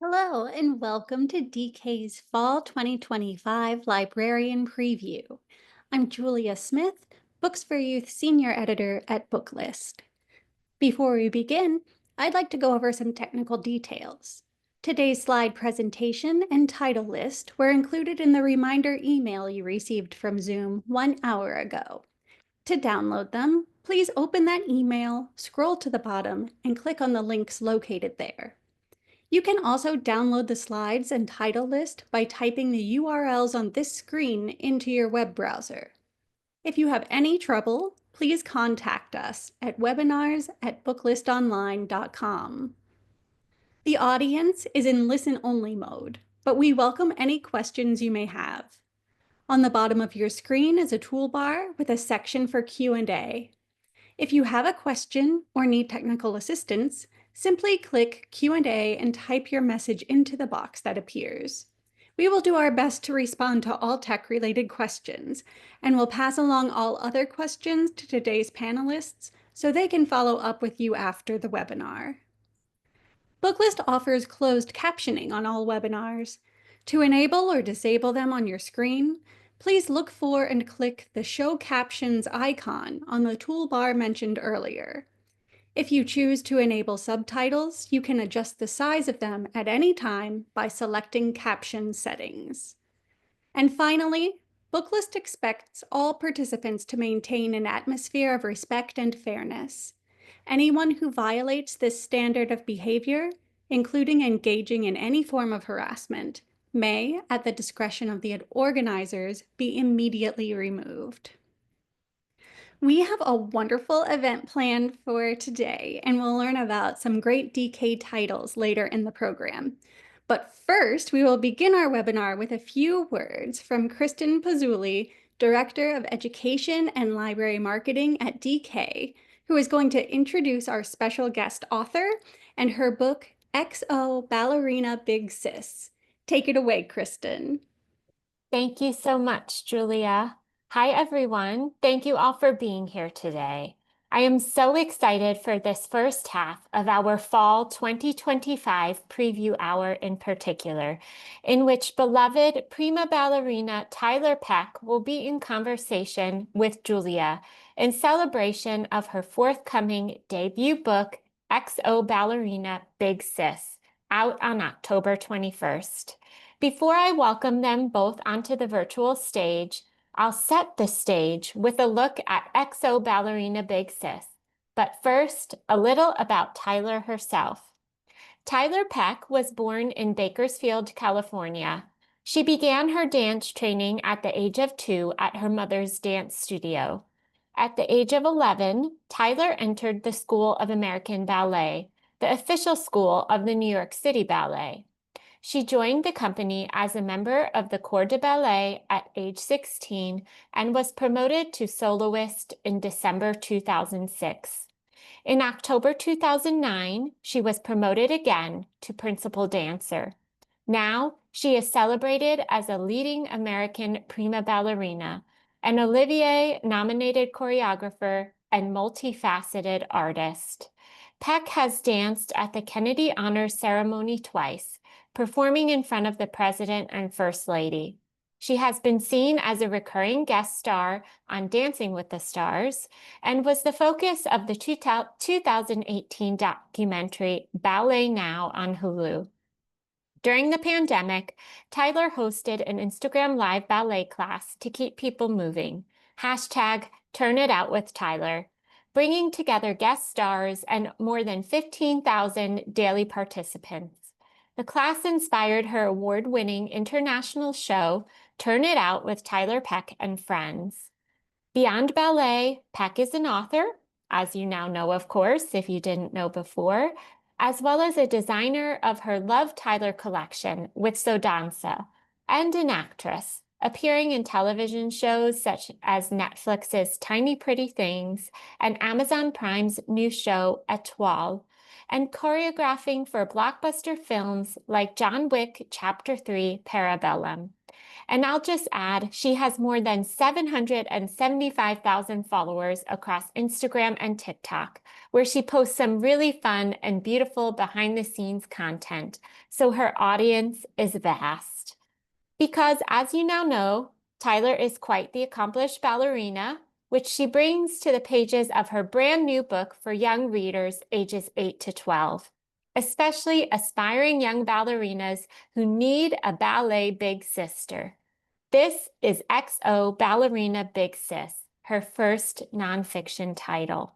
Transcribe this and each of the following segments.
Hello, and welcome to DK's Fall 2025 Librarian Preview. I'm Julia Smith, Books for Youth Senior Editor at Booklist. Before we begin, I'd like to go over some technical details. Today's slide presentation and title list were included in the reminder email you received from Zoom 1 hour ago. To download them, please open that email, scroll to the bottom, and click on the links located there. You can also download the slides and title list by typing the URLs on this screen into your web browser. If you have any trouble, please contact us at webinars@booklistonline.com. The audience is in listen-only mode, but we welcome any questions you may have. On the bottom of your screen is a toolbar with a section for Q&A. If you have a question or need technical assistance, simply click Q&A and type your message into the box that appears. We will do our best to respond to all tech-related questions, and we'll pass along all other questions to today's panelists so they can follow up with you after the webinar. Booklist offers closed captioning on all webinars. To enable or disable them on your screen, please look for and click the Show Captions icon on the toolbar mentioned earlier. If you choose to enable subtitles, you can adjust the size of them at any time by selecting Caption Settings. And finally, Booklist expects all participants to maintain an atmosphere of respect and fairness. Anyone who violates this standard of behavior, including engaging in any form of harassment, may, at the discretion of the organizers, be immediately removed. We have a wonderful event planned for today, and we'll learn about some great DK titles later in the program. But first, we will begin our webinar with a few words from Kristen Pazzulli, Director of Education and Library Marketing at DK, who is going to introduce our special guest author and her book, XO Ballerina Big Sis. Take it away, Kristen. Thank you so much, Julia. Hi, everyone. Thank you all for being here today. I am so excited for this first half of our Fall 2025 preview hour in particular, in which beloved prima ballerina Tiler Peck will be in conversation with Julia in celebration of her forthcoming debut book, XO Ballerina Big Sis, out on October 21st. Before I welcome them both onto the virtual stage, I'll set the stage with a look at XO Ballerina Big Sis. But first, a little about Tiler herself. Tiler Peck was born in Bakersfield, California. She began her dance training at the age of 2 at her mother's dance studio. At the age of 11, Tiler entered the School of American Ballet, the official school of the New York City Ballet. She joined the company as a member of the Corps de Ballet at age 16 and was promoted to soloist in December 2006. In October 2009, she was promoted again to principal dancer. Now, she is celebrated as a leading American prima ballerina, an Olivier-nominated choreographer, and multifaceted artist. Peck has danced at the Kennedy Honors Ceremony twice, performing in front of the President and First Lady. She has been seen as a recurring guest star on Dancing with the Stars and was the focus of the 2018 documentary Ballet Now on Hulu. During the pandemic, Tiler hosted an Instagram Live ballet class to keep people moving. #TurnItOutWithTiler, bringing together guest stars and more than 15,000 daily participants. The class inspired her award-winning international show, Turn It Out with Tiler Peck and Friends. Beyond ballet, Peck is an author, as you now know, of course, if you didn't know before, as well as a designer of her Love Tiler collection with Sodanza, and an actress, appearing in television shows such as Netflix's Tiny Pretty Things and Amazon Prime's new show, Étoile, and choreographing for blockbuster films like John Wick Chapter 3 Parabellum. And I'll just add, she has more than 775,000 followers across Instagram and TikTok, where she posts some really fun and beautiful behind-the-scenes content. So her audience is vast. Because, as you now know, Tiler is quite the accomplished ballerina, which she brings to the pages of her brand new book for young readers ages 8 to 12, especially aspiring young ballerinas who need a ballet big sister. This is XO Ballerina Big Sis, her first nonfiction title.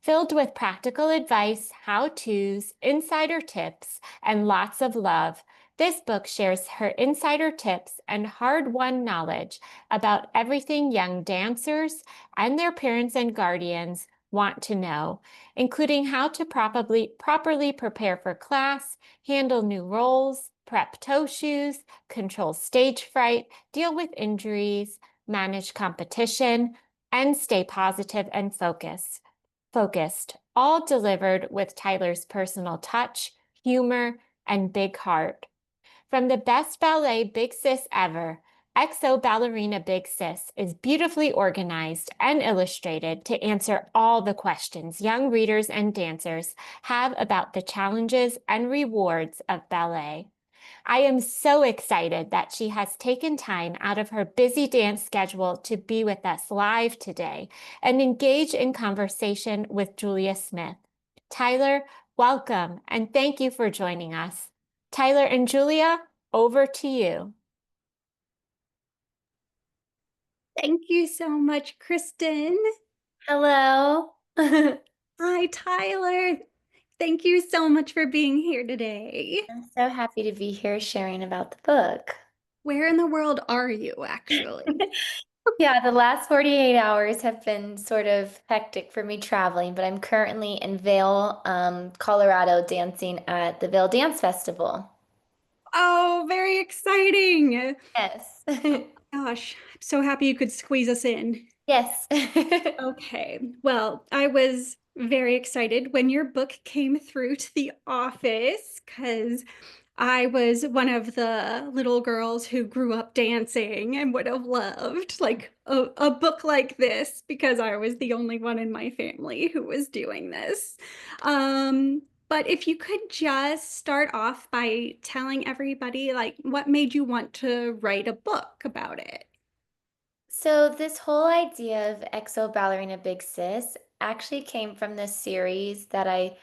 Filled with practical advice, how-tos, insider tips, and lots of love, this book shares her insider tips and hard-won knowledge about everything young dancers and their parents and guardians want to know, including how to properly prepare for class, handle new roles, prep toe shoes, control stage fright, deal with injuries, manage competition, and stay positive and focused, all delivered with Tiler's personal touch, humor, and big heart. From the best ballet Big Sis ever, XO Ballerina Big Sis is beautifully organized and illustrated to answer all the questions young readers and dancers have about the challenges and rewards of ballet. I am so excited that she has taken time out of her busy dance schedule to be with us live today and engage in conversation with Julia Smith. Tiler, welcome, and thank you for joining us. Tiler and Julia, over to you. Thank you so much, Kristen. Hello. Hi, Tyler. Thank you so much for being here today. I'm so happy to be here sharing about the book. Where in the world are you, actually? Yeah, the last 48 hours have been sort of hectic for me traveling, but I'm currently in Vail, Colorado, dancing at the Vail Dance Festival. Oh, very exciting. Yes. Gosh, I'm so happy you could squeeze us in. Yes. Okay, well, I was very excited when your book came through to the office because I was one of the little girls who grew up dancing and would have loved like a book like this because I was the only one in my family who was doing this. But if you could just start off by telling everybody like what made you want to write a book about it? So this whole idea of XO Ballerina Big Sis actually came from this series that I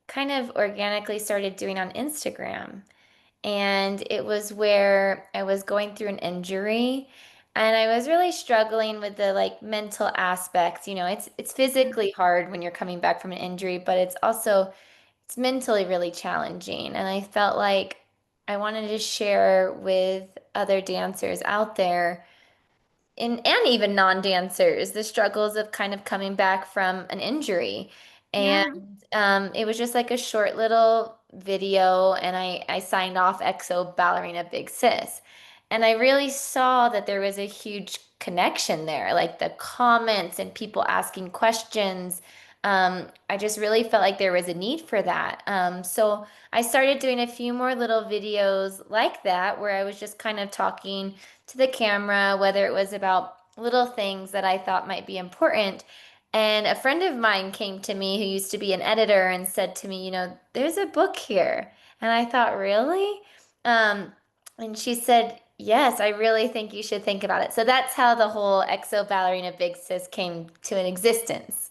kind of organically started doing on Instagram. And it was where I was going through an injury and I was really struggling with the like mental aspects. You know, it's physically hard when you're coming back from an injury, but it's mentally really challenging. And I felt like I wanted to share with other dancers out there and even non-dancers, the struggles of kind of coming back from an injury. And Yeah. it was just like a short little video, and I signed off XO Ballerina Big Sis. And I really saw that there was a huge connection there, like the comments and people asking questions. I just really felt like there was a need for that. So I started doing a few more little videos like that, where I was just kind of talking to the camera, whether it was about little things that I thought might be important. And a friend of mine came to me who used to be an editor and said to me, you know, there's a book here. And I thought, really? Um, and she said, yes, I really think you should think about it. So that's how the whole XO Ballerina Big Sis came to an existence.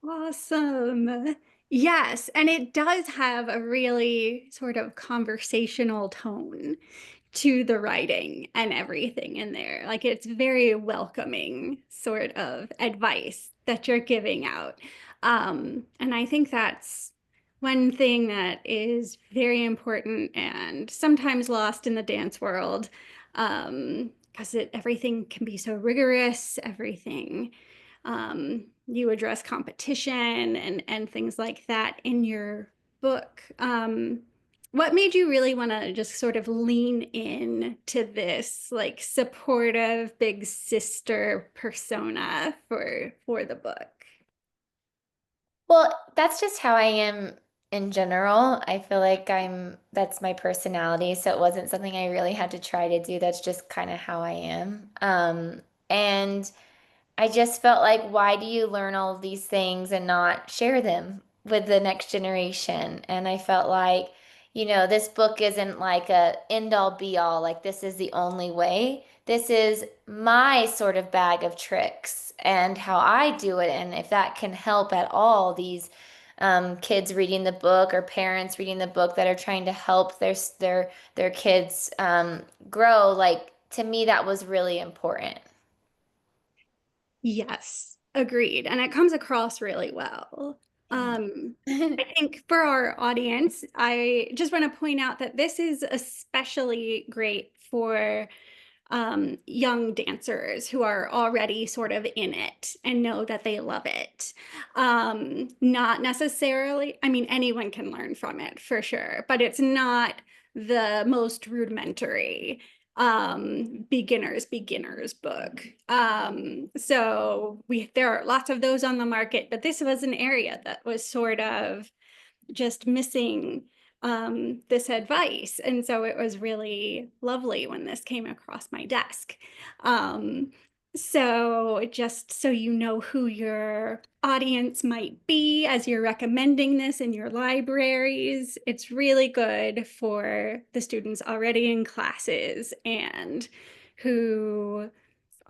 Awesome. Yes, and it does have a really sort of conversational tone to the writing and everything in there. Like it's very welcoming sort of advice that you're giving out. And I think that's one thing that is very important and sometimes lost in the dance world because everything can be so rigorous, everything you address competition and things like that in your book. What made you really want to just sort of lean in to this like supportive big sister persona for the book? Well, that's just how I am in general. I feel like that's my personality. So it wasn't something I really had to try to do. That's just kind of how I am. And I just felt like, why do you learn all of these things and not share them with the next generation? And I felt like, this book isn't like a end all be all, like this is the only way. This is my sort of bag of tricks and how I do it. And if that can help at all, these kids reading the book or parents reading the book that are trying to help their kids grow, like to me, that was really important. Yes, agreed. And it comes across really well. I think for our audience, I just want to point out that this is especially great for young dancers who are already sort of in it and know that they love it. Not necessarily, I mean, anyone can learn from it for sure, but it's not the most rudimentary beginners book. So there are lots of those on the market, but this was an area that was sort of just missing this advice. And so it was really lovely when this came across my desk. So just so you know who your audience might be as you're recommending this in your libraries, it's really good for the students already in classes and who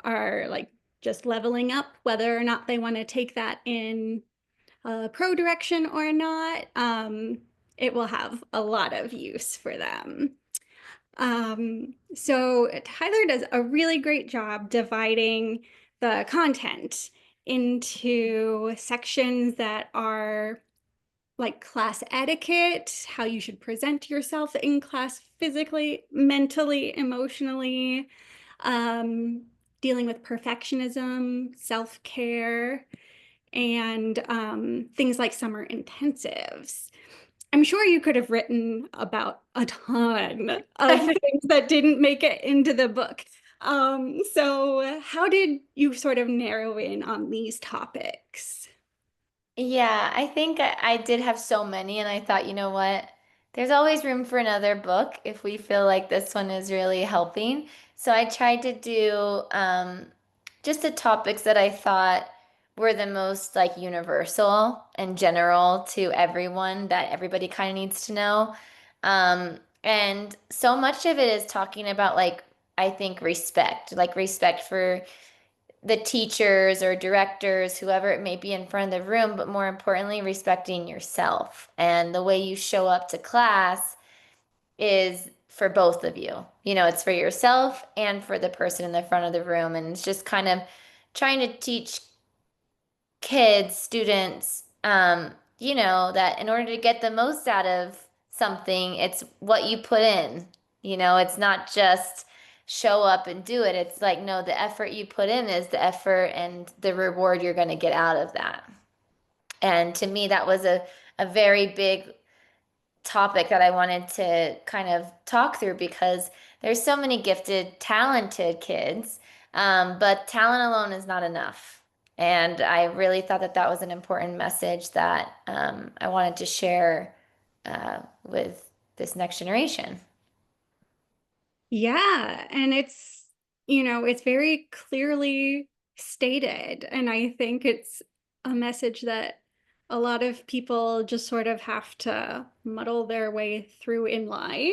are like just leveling up, whether or not they want to take that in pro direction or not, it will have a lot of use for them. So Tyler does a really great job dividing the content into sections that are like class etiquette, how you should present yourself in class physically, mentally, emotionally, um, dealing with perfectionism, self-care, and things like summer intensives. I'm sure you could have written about a ton of things that didn't make it into the book. So how did you sort of narrow in on these topics? Yeah, I think I did have so many, and I thought, you know what? There's always room for another book if we feel like this one is really helping. So I tried to do just the topics that I thought were the most like universal and general to everyone that everybody kind of needs to know. And so much of it is talking about like, I think like respect for the teachers or directors, whoever it may be in front of the room, but more importantly, respecting yourself. And the way you show up to class is for both of you. It's for yourself and for the person in the front of the room. And it's just kind of trying to teach kids, students, that in order to get the most out of something, it's what you put in. It's not just show up and do it. It's like, no, the effort you put in is the effort and the reward you're going to get out of that. And to me, that was a very big topic that I wanted to kind of talk through because there's so many gifted, talented kids, but talent alone is not enough. And I really thought that that was an important message that I wanted to share with this next generation. Yeah, and it's very clearly stated. And I think it's a message that a lot of people just sort of have to muddle their way through in life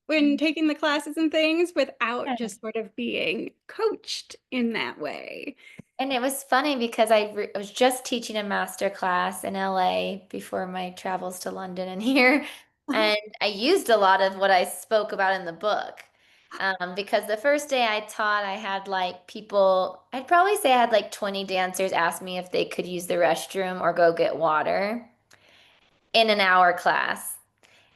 when taking the classes and things without just sort of being coached in that way. And it was funny because I was just teaching a master class in LA before my travels to London and here. And I used a lot of what I spoke about in the book. Because the first day I taught, I had like people, I'd probably say I had like 20 dancers ask me if they could use the restroom or go get water in an hour class.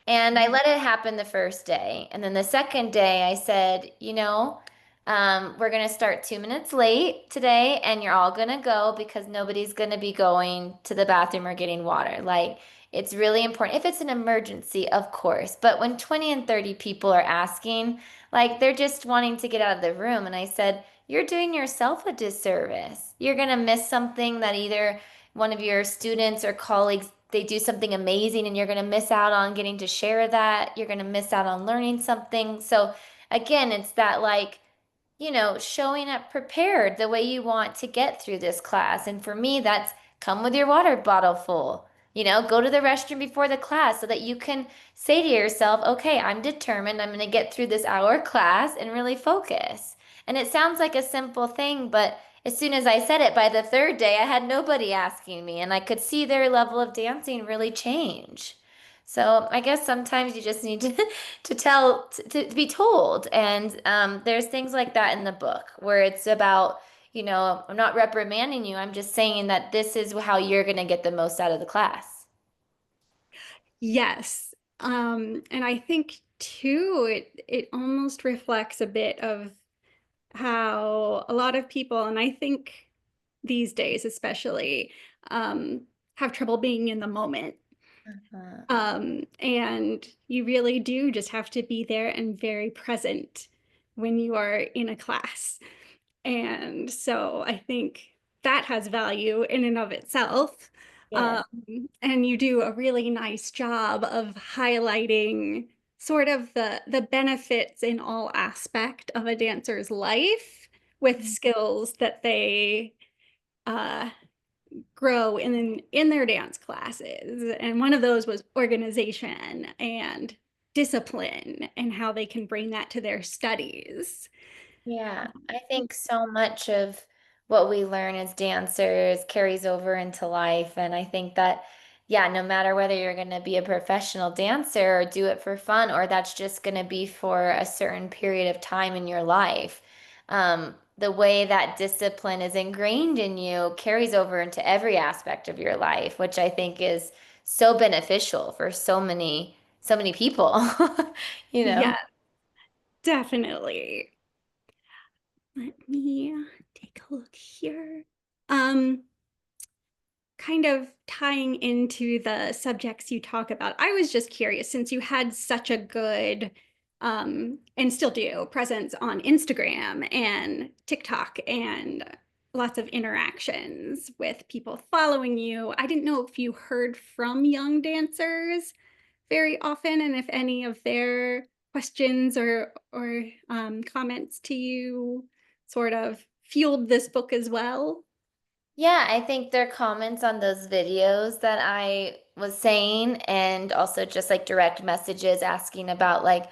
And I let it happen the first day. And then the second day, I said, we're going to start 2 minutes late today, and you're all going to go because nobody's going to be going to the bathroom or getting water. Like, it's really important. If it's an emergency, of course. But when 20 and 30 people are asking, like, they're just wanting to get out of the room. And I said, you're doing yourself a disservice. You're going to miss something that either one of your students or colleagues they do something amazing and you're going to miss out on getting to share that. You're going to miss out on learning something. So again, it's that like, showing up prepared the way you want to get through this class. And for me, that's come with your water bottle full. Go to the restroom before the class so that you can say to yourself, okay, I'm determined. I'm going to get through this hour class and really focus. And it sounds like a simple thing, but as soon as I said it, by the third day, I had nobody asking me, and I could see their level of dancing really change. So I guess sometimes you just need to to be told. And there's things like that in the book where it's about, I'm not reprimanding you. I'm just saying that this is how you're going to get the most out of the class. Yes. And I think too, it almost reflects a bit of how a lot of people, and I think these days especially, have trouble being in the moment. Uh-huh. And you really do just have to be there and very present when you are in a class. And so I think that has value in and of itself. Yes. Um, and you do a really nice job of highlighting sort of the benefits in all aspect of a dancer's life with skills that they uh, grow in their dance classes. And one of those was organization and discipline and how they can bring that to their studies. Yeah, I think so much of what we learn as dancers carries over into life. And I think that, yeah, no matter whether you're going to be a professional dancer or do it for fun, or that's just going to be for a certain period of time in your life, the way that discipline is ingrained in you carries over into every aspect of your life, which I think is so beneficial for so many people, you know? Yeah, definitely. Let me take a look here. Um, Kind of tying into the subjects you talk about, I was just curious since you had such a good and still do presence on Instagram and TikTok and lots of interactions with people following you. I didn't know if you heard from young dancers very often and if any of their questions or comments to you sort of fueled this book as well. Yeah, I think their comments on those videos that I was saying, and also just like direct messages asking about like,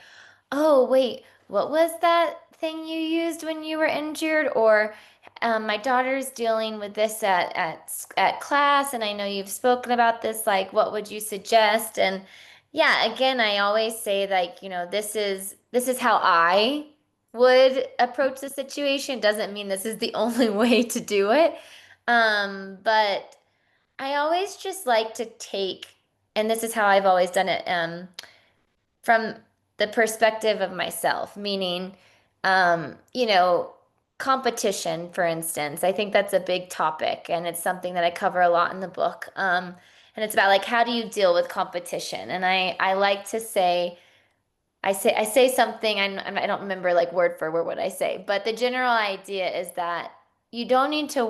oh, wait, what was that thing you used when you were injured? Or my daughter's dealing with this at class, and I know you've spoken about this. Like, what would you suggest? And yeah, again, I always say like, this is how I would approach the situation. Doesn't mean this is the only way to do it. But I always just like to take, and this is how I've always done it, from the perspective of myself, meaning, um, you know, competition, for instance. I think that's a big topic, and it's something that I cover a lot in the book. And it's about like how do you deal with competition? And I like to say, I say something, I don't remember like word for word what I say, but the general idea is that you don't need to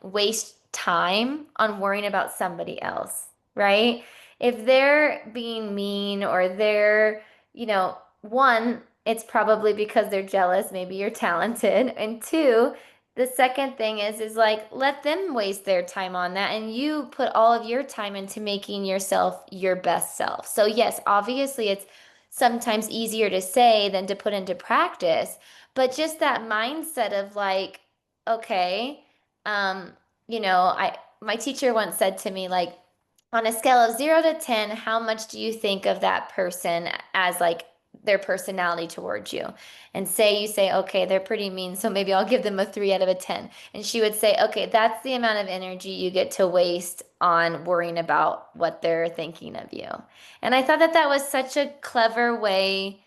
waste time on worrying about somebody else, right? If they're being mean or they're, one, it's probably because they're jealous, maybe you're talented, and two, the second thing is like let them waste their time on that and you put all of your time into making yourself your best self. So yes, obviously it's sometimes easier to say than to put into practice. But just that mindset of like, okay, um, I my teacher once said to me, like, on a scale of 0 to 10, how much do you think of that person as like their personality towards you? And say you say, okay, they're pretty mean, so maybe I'll give them a 3 out of a 10. And she would say, okay, that's the amount of energy you get to waste on worrying about what they're thinking of you. And I thought that that was such a clever way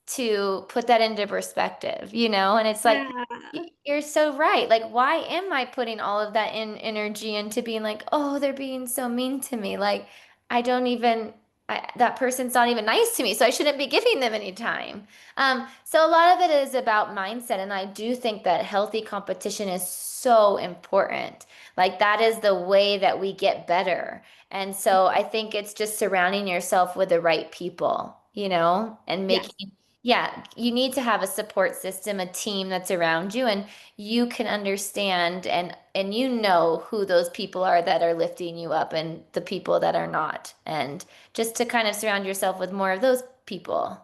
to put that into perspective, And it's like, Yeah. you're so right. Like, why am I putting all of that in energy into being like, oh, they're being so mean to me? Like, I don't even. that person's not even nice to me, so I shouldn't be giving them any time. So a lot of it is about mindset, and I do think that healthy competition is so important. Like that is the way that we get better. And so I think it's just surrounding yourself with the right people, and Yes. making, yeah, you need to have a support system, a team that's around you, and you can understand and you know who those people are that are lifting you up and the people that are not. And just to kind of surround yourself with more of those people.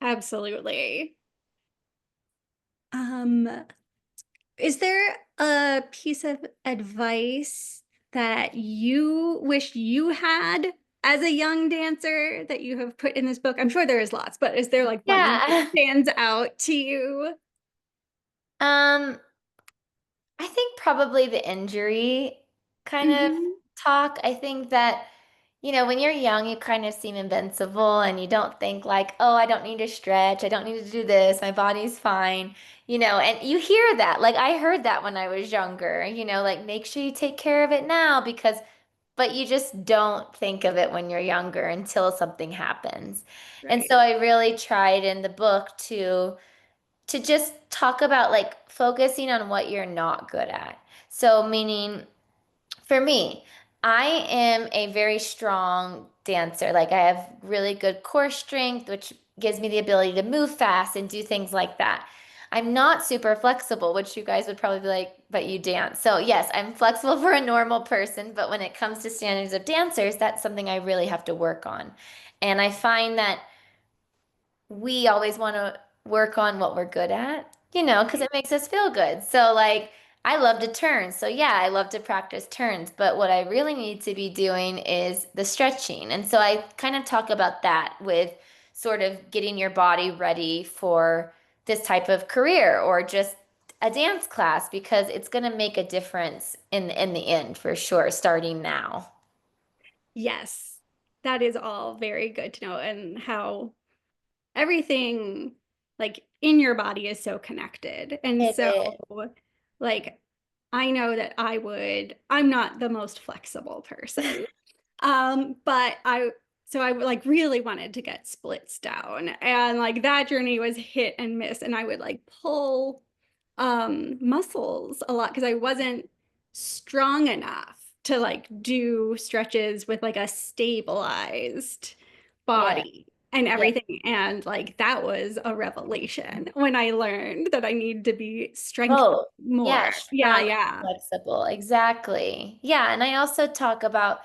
Absolutely. Um, is there a piece of advice that you wish you had as a young dancer that you have put in this book? I'm sure there is lots, but is there like one that Yeah. stands out to you? Um, I think probably the injury kind of Hmm. talk. I think that, when you're young, you kind of seem invincible and you don't think like, oh, I don't need to stretch. I don't need to do this. My body's fine. And you hear that. Like I heard that when I was younger, like make sure you take care of it now because, but you just don't think of it when you're younger until something happens. And Right. so I really tried in the book to just talk about like focusing on what you're not good at. So, meaning for me, I am a very strong dancer. Like, I have really good core strength, which gives me the ability to move fast and do things like that. I'm not super flexible, which you guys would probably be like, but you dance. So, yes, I'm flexible for a normal person, but when it comes to standards of dancers, that's something I really have to work on. And I find that we always want to work on what we're good at, because it makes us feel good. So, like, I love to turn. So, yeah, I love to practice turns. But what I really need to be doing is the stretching. And so, I kind of talk about that with sort of getting your body ready for this type of career or just a dance class because it's going to make a difference in the end for sure, starting now. Yes, that is all very good to know, and how everything like in your body is so connected. And It so is. like I know that I'm not the most flexible person. But I like really wanted to get splits down, and like that journey was hit and miss, and I would like pull muscles a lot because I wasn't strong enough to like do stretches with like a stabilized Yeah. body and Yeah. everything. And like that was a revelation when I learned that I need to be strength Oh, yeah, more. Yeah, strong and yeah. flexible. Exactly. Yeah, and I also talk about,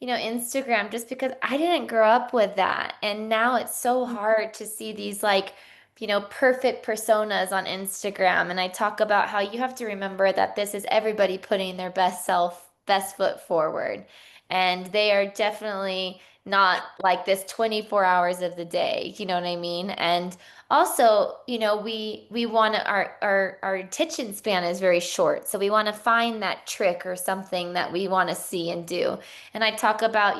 Instagram just because I didn't grow up with that. And now it's so hard to see these like, perfect personas on Instagram. And I talk about how you have to remember that this is everybody putting their best self, best foot forward. And they are definitely not like this 24 hours of the day. You know what I mean? And also, we want to, our attention span is very short, so we want to find that trick or something that we want to see and do. And I talk about,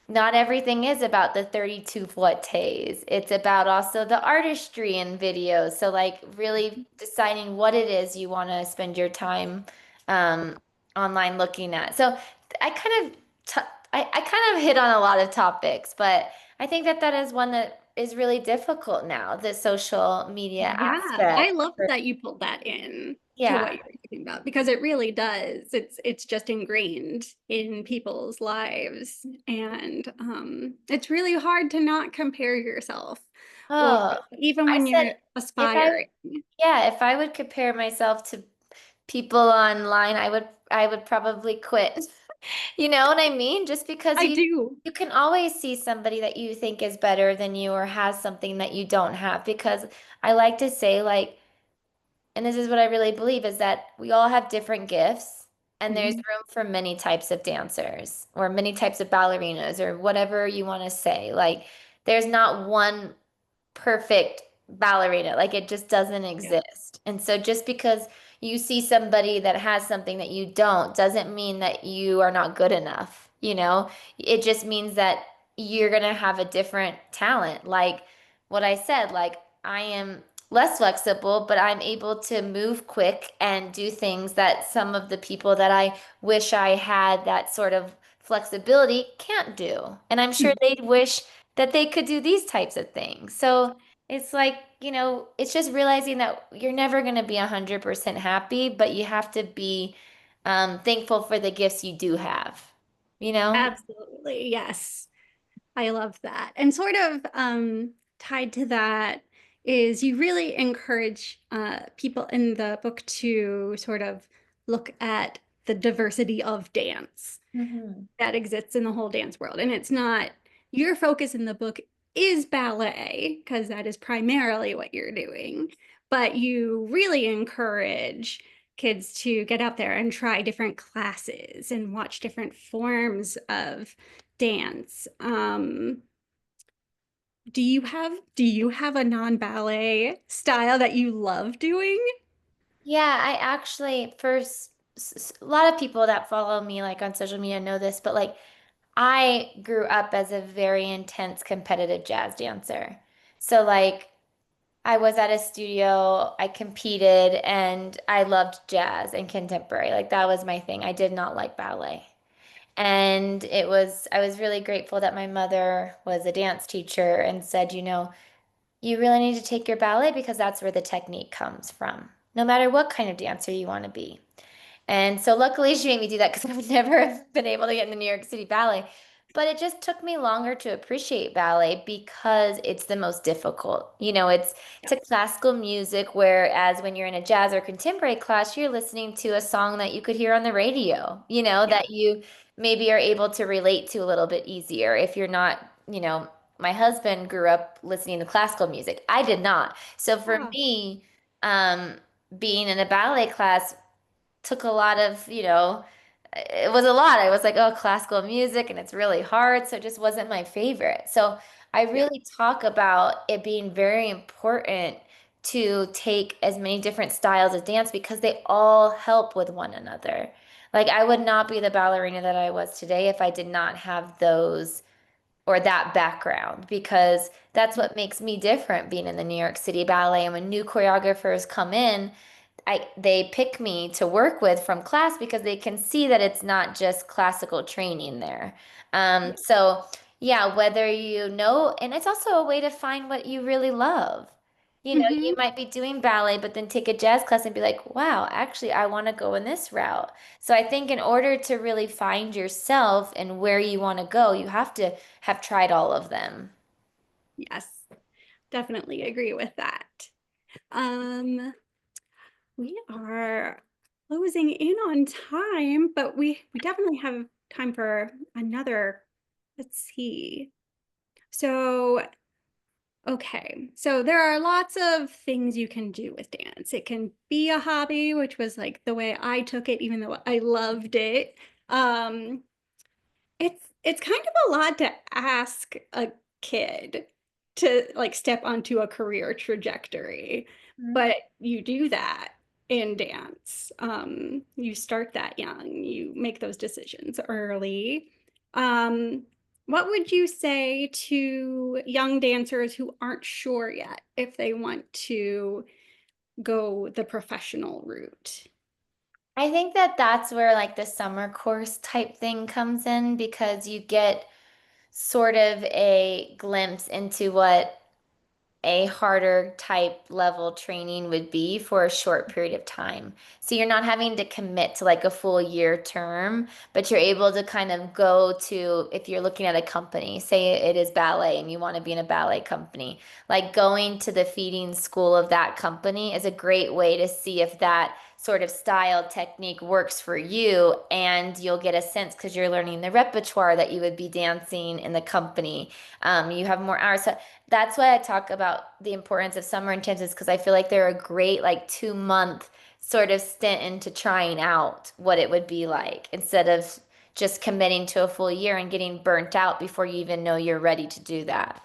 not everything is about the 32 fouettes. It's about also the artistry in videos. So like really deciding what it is you want to spend your time um, online looking at. So I kind of t I kind of hit on a lot of topics, but I think that that is one that is really difficult now, the social media Yeah, I aspect. love that you pulled that in to what Yeah. you're talking about because it really does. It's just ingrained in people's lives, and it's really hard to not compare yourself, or Oh, even I when said you're if I aspiring. yeah, if I would compare myself to people online, I would probably quit. You know what I mean? Just because I you do. you can always see somebody that you think is better than you or has something that you don't have because I like to say like, and this is what I really believe is that we all have different gifts and there's Mhm. room for many types of dancers or many types of ballerinas or whatever you want to say. Like there's not one perfect ballerina. Like it just doesn't Yeah. exist. And so just because you see somebody that has something that you don't doesn't mean that you are not good enough, It just means that you're gonna have a different talent. Like what I said, like I am less flexible, but I'm able to move quick and do things that some of the people that I wish I had that sort of flexibility can't do. And I'm sure they'd wish that they could do these types of things. So it's like, it's just realizing that you're never going to be 100% happy, but you have to be thankful for the gifts you do have, you know? Absolutely. Yes. I love that. And sort of tied to that is you really encourage people in the book to sort of look at the diversity of dance Mhm. that exists in the whole dance world. And it's not your focus in the book is ballet, because that is primarily what you're doing, but you really encourage kids to get out there and try different classes and watch different forms of dance. Do you have a non-ballet style that you love doing? Yeah, I actually first a lot of people that follow me like on social media know this, but like I grew up as a very intense competitive jazz dancer. So like I was at a studio, I competed, and I loved jazz and contemporary. Like that was my thing. I did not like ballet. And I was really grateful that my mother was a dance teacher and said, you really need to take your ballet because that's where the technique comes from, no matter what kind of dancer you want to be. And so luckily she made me do that because I would never have been able to get in the New York City Ballet. But it just took me longer to appreciate ballet because it's the most difficult. It's a Yes. classical music, whereas when you're in a jazz or contemporary class, you're listening to a song that you could hear on the radio, Yeah. that you maybe are able to relate to a little bit easier if you're not, my husband grew up listening to classical music. I did not. So for Oh, me, um, being in a ballet class took a lot of, it was a lot. I was like, oh, classical music, and it's really hard. So it just wasn't my favorite. So I yeah. really talk about it being very important to take as many different styles of dance because they all help with one another. Like I would not be the ballerina that I was today if I did not have those or that background because that's what makes me different being in the New York City Ballet. And when new choreographers come in, they pick me to work with from class because they can see that it's not just classical training there. Yeah. So yeah, whether and it's also a way to find what you really love. You Hmm. might be doing ballet, but then take a jazz class and be like, wow, actually, I want to go in this route. So I think in order to really find yourself and where you want to go, you have to have tried all of them. Yes, definitely agree with that. Um, we are closing in on time, but we definitely have time for another, let's see. So, okay. So there are lots of things you can do with dance. It can be a hobby, which was like the way I took it, even though I loved it. Um, it's kind of a lot to ask a kid to like step onto a career trajectory, but you do that in dance. You start that young, you make those decisions early. Um, what would you say to young dancers who aren't sure yet if they want to go the professional route? I think that that's where like the summer course type thing comes in because you get sort of a glimpse into what a harder type level training would be for a short period of time. So you're not having to commit to like a full year term, but you're able to kind of go to, if you're looking at a company, say it is ballet and you want to be in a ballet company, like going to the feeding school of that company is a great way to see if that sort of style technique works for you and you'll get a sense because you're learning the repertoire that you would be dancing in the company. You have more hours. So that's why I talk about the importance of summer intensives because I feel like they're a great like 2 month sort of stint into trying out what it would be like instead of just committing to a full year and getting burnt out before you even know you're ready to do that.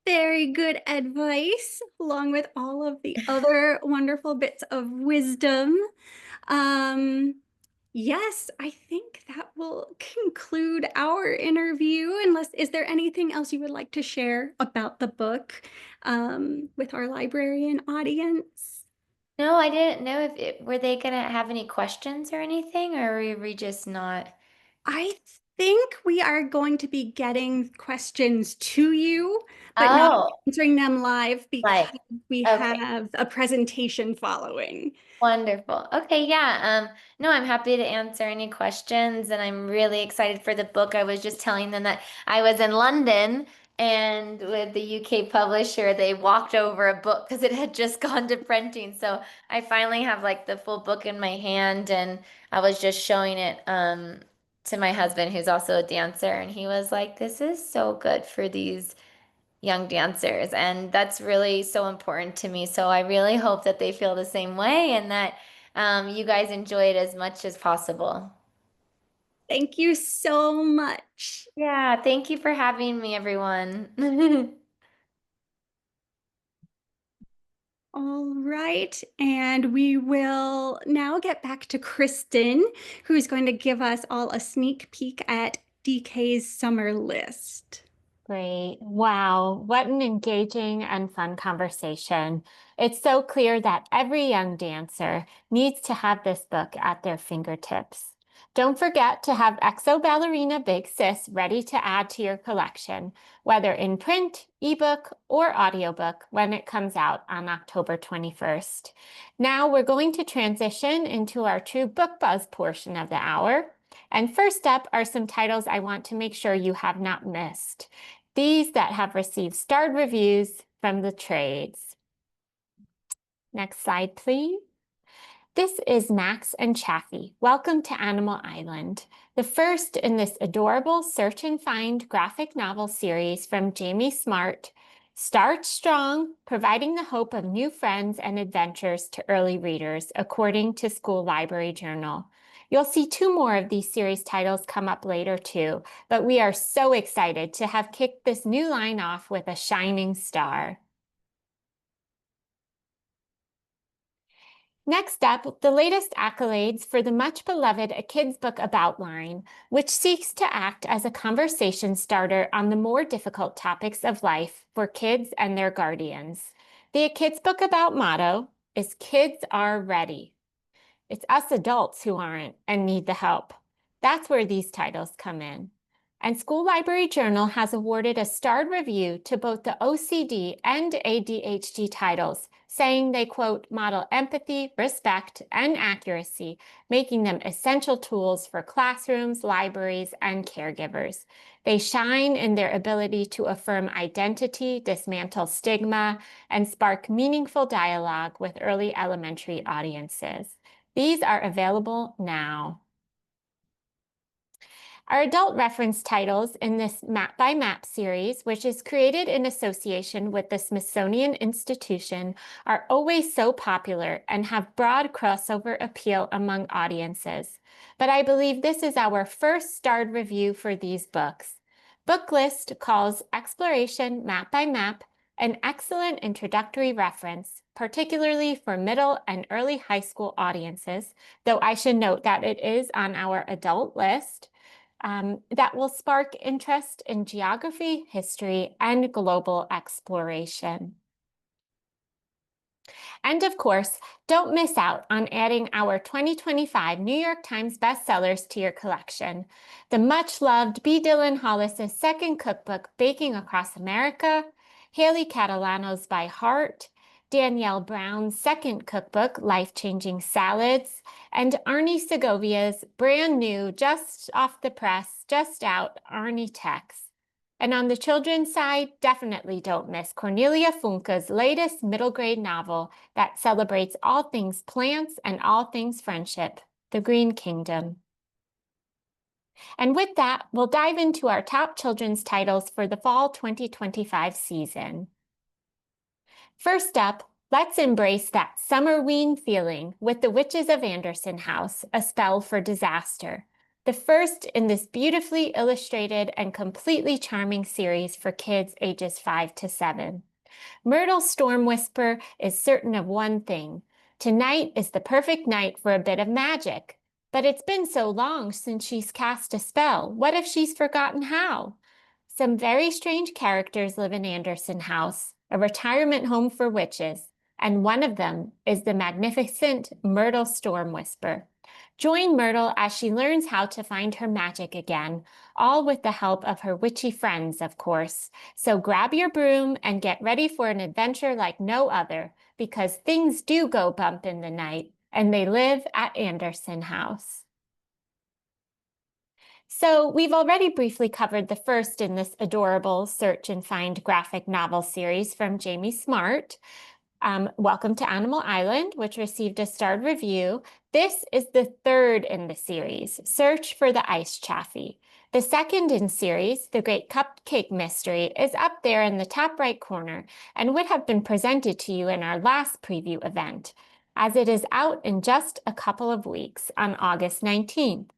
Very good advice, along with all of the other wonderful bits of wisdom. Um, Yes, I think that will conclude our interview. Unless, is there anything else you would like to share about the book with our librarian audience? No, I didn't know if were they gonna have any questions or anything, or were we just not? I think we are going to be getting questions to you, but not Oh, answering them live like, because we okay. have a presentation following. Wonderful. Okay, yeah. No, I'm happy to answer any questions, and I'm really excited for the book. I was just telling them that I was in London, and with the UK publisher, they walked over a book because it had just gone to printing. So I finally have like the full book in my hand, and I was just showing it to my husband, who's also a dancer, and he was like, "This is so good for these young dancers." And that's really so important to me. So I really hope that they feel the same way and that you guys enjoy it as much as possible. Thank you so much. Yeah, thank you for having me, everyone. All right, and we will now get back to Kristen, who's going to give us all a sneak peek at DK's summer list. Great. Wow, what an engaging and fun conversation. It's so clear that every young dancer needs to have this book at their fingertips. Don't forget to have XO Ballerina Big Sis ready to add to your collection, whether in print, ebook, or audiobook when it comes out on October 21st. Now we're going to transition into our true book buzz portion of the hour. And first up are some titles I want to make sure you have not missed. These that have received starred reviews from the trades. Next slide, please. This is Max and Chaffee. Welcome to Animal Island, the first in this adorable search and find graphic novel series from Jamie Smart. Start strong, providing the hope of new friends and adventures to early readers, according to School Library Journal. You'll see 2 more of these series titles come up later too, but we are so excited to have kicked this new line off with a shining star. Next up, the latest accolades for the much-beloved A Kid's Book About line, which seeks to act as a conversation starter on the more difficult topics of life for kids and their guardians. The A Kid's Book About motto is Kids Are Ready. It's us adults who aren't and need the help. That's where these titles come in. And School Library Journal has awarded a starred review to both the OCD and ADHD titles, saying they, quote, model empathy, respect, and accuracy, making them essential tools for classrooms, libraries, and caregivers. They shine in their ability to affirm identity, dismantle stigma, and spark meaningful dialogue with early elementary audiences. These are available now. Our adult reference titles in this Map by Map series, which is created in association with the Smithsonian Institution, are always so popular and have broad crossover appeal among audiences. But I believe this is our first starred review for these books. Booklist calls Exploration Map by Map an excellent introductory reference, particularly for middle and early high school audiences, though I should note that it is on our adult list. That will spark interest in geography, history, and global exploration. And of course, don't miss out on adding our 2025 New York Times bestsellers to your collection. The much-loved B. Dylan Hollis's second cookbook, Baking Across America, Haley Catalano's By Heart, Danielle Brown's second cookbook, Life-Changing Salads, and Arnie Segovia's brand new, just off the press, just out, Arnie Tex. And on the children's side, definitely don't miss Cornelia Funke's latest middle grade novel that celebrates all things plants and all things friendship, The Green Kingdom. And with that, we'll dive into our top children's titles for the fall 2025 season. First up, let's embrace that summerween feeling with The Witches of Anderson House, A Spell for Disaster, the first in this beautifully illustrated and completely charming series for kids ages 5 to 7. Myrtle Storm Whisper is certain of one thing. Tonight is the perfect night for a bit of magic. But it's been so long since she's cast a spell. What if she's forgotten how? Some very strange characters live in Anderson House, a retirement home for witches, and one of them is the magnificent Myrtle Storm Whisper. Join Myrtle as she learns how to find her magic again, all with the help of her witchy friends, of course. So grab your broom and get ready for an adventure like no other, because things do go bump in the night, and they live at Anderson House. So we've already briefly covered the first in this adorable search and find graphic novel series from Jamie Smart. Welcome to Animal Island, which received a starred review. This is the third in the series, Search for the Ice Chaffee. The second in series, The Great Cupcake Mystery, is up there in the top right corner and would have been presented to you in our last preview event, as it is out in just a couple of weeks on August 19th.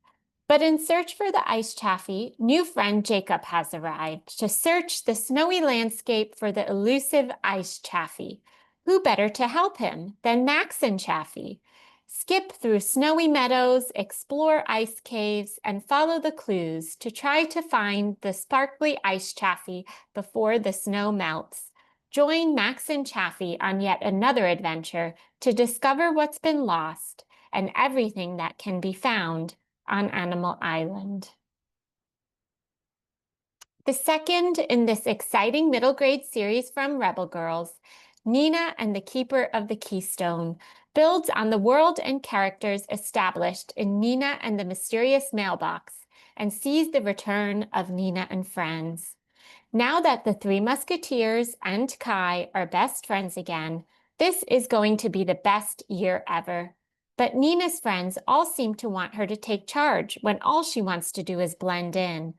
But in Search for the Ice Chaffee, new friend Jacob has arrived to search the snowy landscape for the elusive ice chaffee. Who better to help him than Max and Chaffee? Skip through snowy meadows, explore ice caves, and follow the clues to try to find the sparkly ice chaffee before the snow melts. Join Max and Chaffee on yet another adventure to discover what's been lost and everything that can be found on Animal Island. The second in this exciting middle grade series from Rebel Girls, Nina and the Keeper of the Keystone, builds on the world and characters established in Nina and the Mysterious Mailbox and sees the return of Nina and friends. Now that the Three Musketeers and Kai are best friends again, this is going to be the best year ever. But Nina's friends all seem to want her to take charge when all she wants to do is blend in.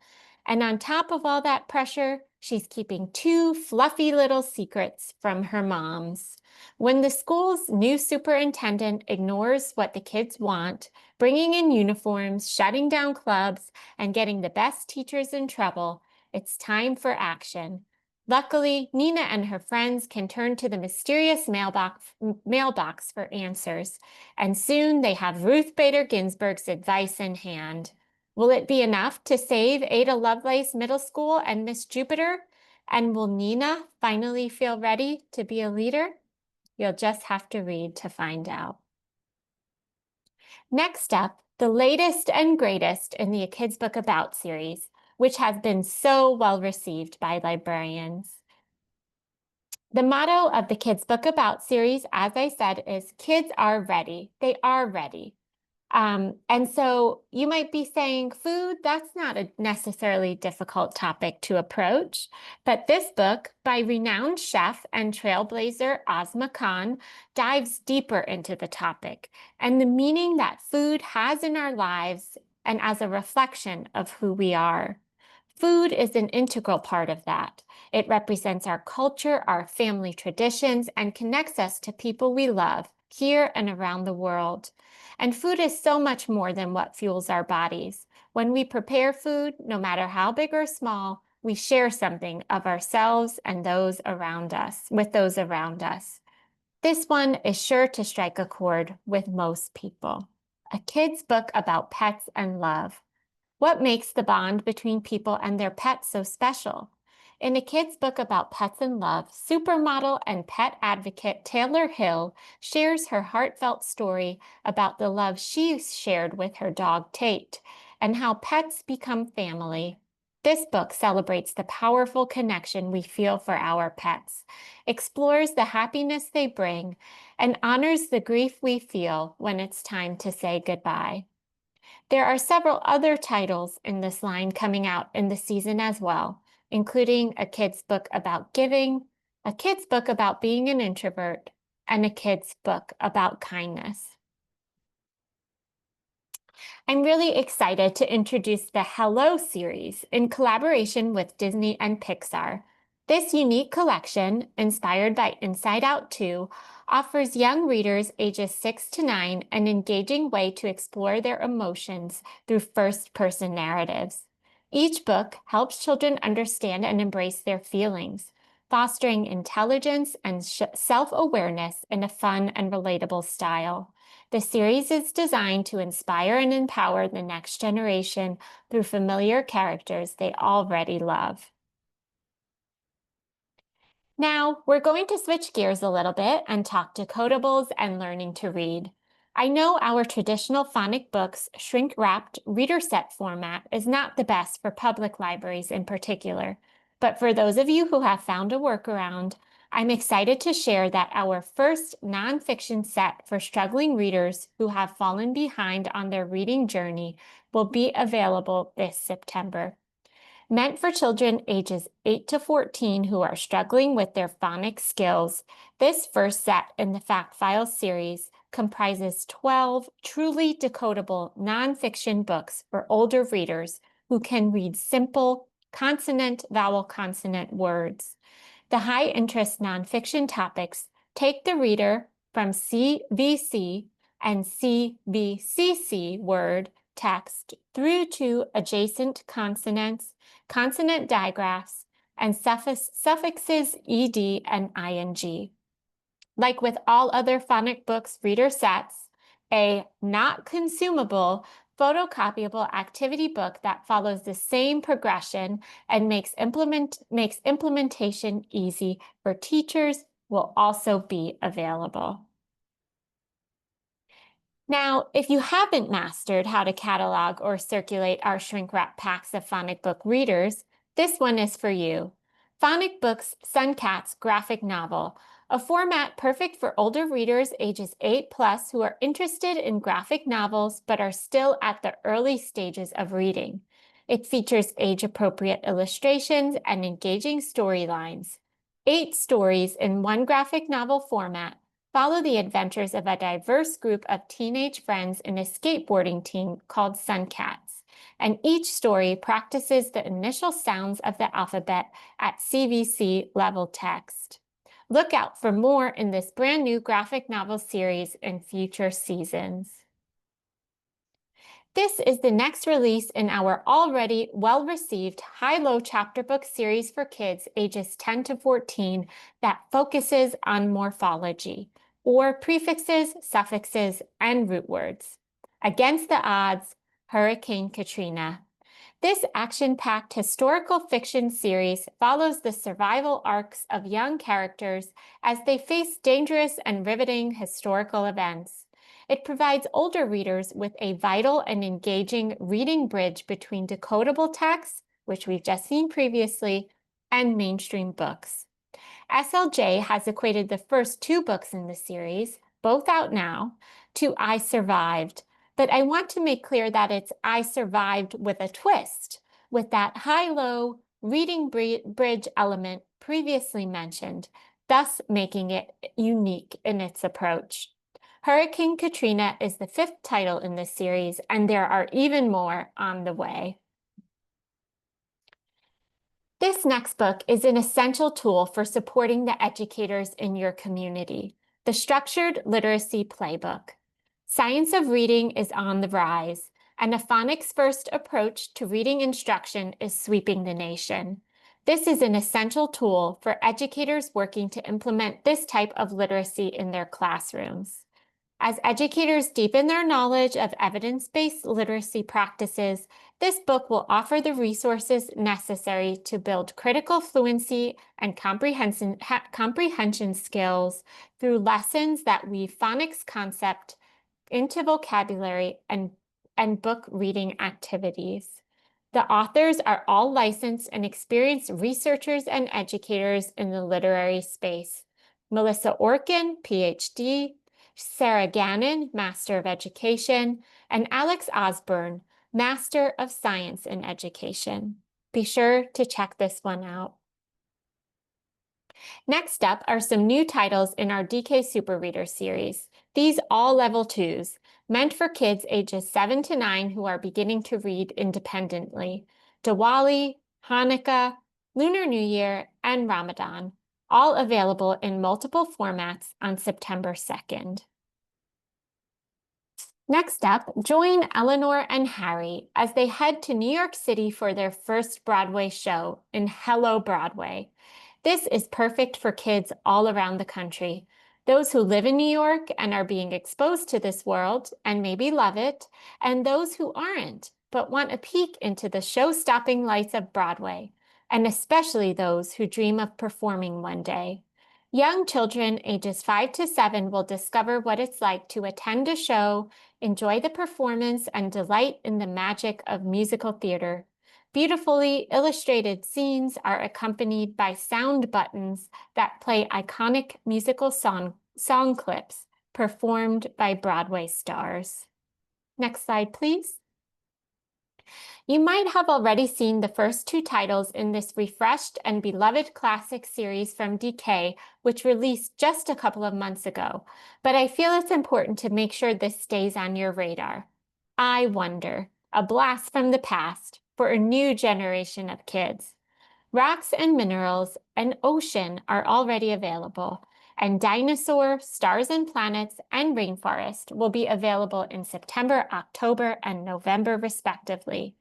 And on top of all that pressure, she's keeping two fluffy little secrets from her moms. When the school's new superintendent ignores what the kids want, bringing in uniforms, shutting down clubs, and getting the best teachers in trouble, it's time for action. Luckily, Nina and her friends can turn to the mysterious mailbox for answers, and soon they have Ruth Bader Ginsburg's advice in hand. Will it be enough to save Ada Lovelace Middle School and Miss Jupiter? And will Nina finally feel ready to be a leader? You'll just have to read to find out. Next up, the latest and greatest in the A Kid's Book About series, which has been so well received by librarians. The motto of the Kids Book About series, as I said, is kids are ready. They are ready. And so you might be saying food, that's not a necessarily difficult topic to approach, but this book by renowned chef and trailblazer Asma dives deeper into the topic and the meaning that food has in our lives and as a reflection of who we are. Food is an integral part of that. It represents our culture, our family traditions, and connects us to people we love here and around the world. And food is so much more than what fuels our bodies. When we prepare food, no matter how big or small, we share something of ourselves and those around us, with those around us. This one is sure to strike a chord with most people. A kid's book about pets and love. What makes the bond between people and their pets so special? In A Kid's Book About Pets and Love, supermodel and pet advocate Taylor Hill shares her heartfelt story about the love she shared with her dog Tate and how pets become family. This book celebrates the powerful connection we feel for our pets, explores the happiness they bring, and honors the grief we feel when it's time to say goodbye. There are several other titles in this line coming out in the season as well, including A Kid's Book About Giving, A Kid's Book About Being an Introvert, and A Kid's Book About Kindness. I'm really excited to introduce the Hello series in collaboration with Disney and Pixar. This unique collection, inspired by Inside Out 2, offers young readers ages 6 to 9 an engaging way to explore their emotions through first-person narratives. Each book helps children understand and embrace their feelings, fostering intelligence and self-awareness in a fun and relatable style. The series is designed to inspire and empower the next generation through familiar characters they already love. Now, we're going to switch gears a little bit and talk decodables and learning to read. I know our traditional phonic books shrink-wrapped reader set format is not the best for public libraries in particular, but for those of you who have found a workaround, I'm excited to share that our first nonfiction set for struggling readers who have fallen behind on their reading journey will be available this September. Meant for children ages 8 to 14 who are struggling with their phonics skills, this first set in the Fact Files series comprises 12 truly decodable nonfiction books for older readers who can read simple consonant-vowel-consonant words. The high-interest nonfiction topics take the reader from CVC and CVCC word text through to adjacent consonants, consonant digraphs, and suffixes ed and ing. Like with all other phonic books reader sets, a not consumable photocopyable activity book that follows the same progression and makes implementation easy for teachers will also be available. Now, if you haven't mastered how to catalog or circulate our shrink-wrap packs of phonic book readers, this one is for you. Phonic Books Suncat's graphic novel, a format perfect for older readers ages 8+ who are interested in graphic novels but are still at the early stages of reading. It features age-appropriate illustrations and engaging storylines. 8 stories in one graphic novel format follow the adventures of a diverse group of teenage friends in a skateboarding team called Suncats, and each story practices the initial sounds of the alphabet at CVC level text. Look out for more in this brand new graphic novel series in future seasons. This is the next release in our already well-received high-low chapter book series for kids ages 10 to 14 that focuses on morphology, or prefixes, suffixes, and root words. Against the Odds, Hurricane Katrina. This action-packed historical fiction series follows the survival arcs of young characters as they face dangerous and riveting historical events. It provides older readers with a vital and engaging reading bridge between decodable texts, which we've just seen previously, and mainstream books. SLJ has equated the first 2 books in the series, both out now, to I Survived, but I want to make clear that it's I Survived with a twist, with that high-low reading bridge element previously mentioned, thus making it unique in its approach. Hurricane Katrina is the 5th title in this series, and there are even more on the way. This next book is an essential tool for supporting the educators in your community, the Structured Literacy Playbook. Science of reading is on the rise, and a phonics-first approach to reading instruction is sweeping the nation. This is an essential tool for educators working to implement this type of literacy in their classrooms. As educators deepen their knowledge of evidence-based literacy practices, this book will offer the resources necessary to build critical fluency and comprehension skills through lessons that weave phonics concept into vocabulary and book reading activities. The authors are all licensed and experienced researchers and educators in the literary space. Melissa Orkin, PhD, Sarah Gannon, Master of Education, and Alex Osborne, Master of Science in Education. Be sure to check this one out. Next up are some new titles in our DK Super Reader series. These all level 2s, meant for kids ages 7 to 9 who are beginning to read independently. Diwali, Hanukkah, Lunar New Year, and Ramadan, all available in multiple formats on September 2nd. Next up, join Eleanor and Harry as they head to New York City for their first Broadway show in Hello Broadway. This is perfect for kids all around the country. those who live in New York and are being exposed to this world and maybe love it, and those who aren't, but want a peek into the show-stopping lights of Broadway, and especially those who dream of performing one day. Young children ages 5 to 7 will discover what it's like to attend a show, enjoy the performance, and delight in the magic of musical theater. Beautifully illustrated scenes are accompanied by sound buttons that play iconic musical song clips performed by Broadway stars. Next slide, please. You might have already seen the first 2 titles in this refreshed and beloved classic series from DK, which released just a couple of months ago, but I feel it's important to make sure this stays on your radar. I Wonder, a blast from the past for a new generation of kids. Rocks and Minerals and Ocean are already available, and Dinosaur, Stars and Planets, and Rainforest will be available in September, October, and November, respectively.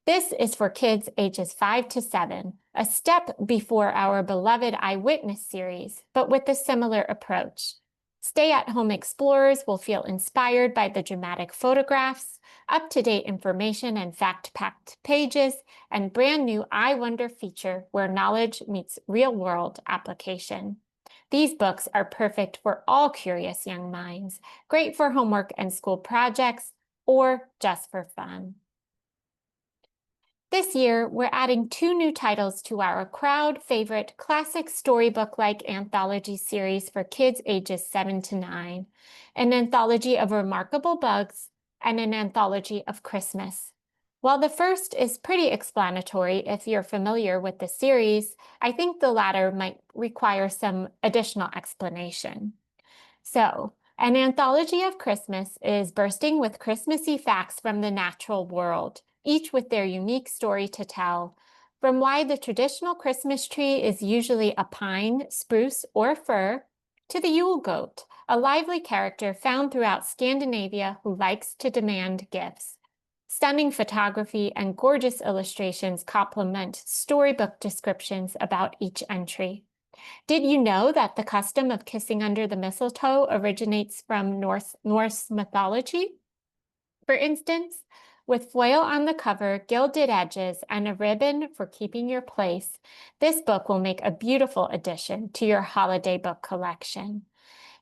This is for kids ages 5 to 7, a step before our beloved Eyewitness series, but with a similar approach. Stay-at-home explorers will feel inspired by the dramatic photographs, up-to-date information and fact-packed pages, and brand new I Wonder feature where knowledge meets real-world application. These books are perfect for all curious young minds, great for homework and school projects, or just for fun. This year, we're adding 2 new titles to our crowd favorite classic storybook-like anthology series for kids ages 7 to 9, an anthology of remarkable bugs and an anthology of Christmas. While the first is pretty explanatory if you're familiar with the series, I think the latter might require some additional explanation. So, an anthology of Christmas is bursting with Christmassy facts from the natural world, each with their unique story to tell, from why the traditional Christmas tree is usually a pine, spruce, or fir, to the Yule goat, a lively character found throughout Scandinavia who likes to demand gifts. Stunning photography and gorgeous illustrations complement storybook descriptions about each entry. Did you know that the custom of kissing under the mistletoe originates from Norse mythology? For instance, with foil on the cover, gilded edges, and a ribbon for keeping your place, this book will make a beautiful addition to your holiday book collection.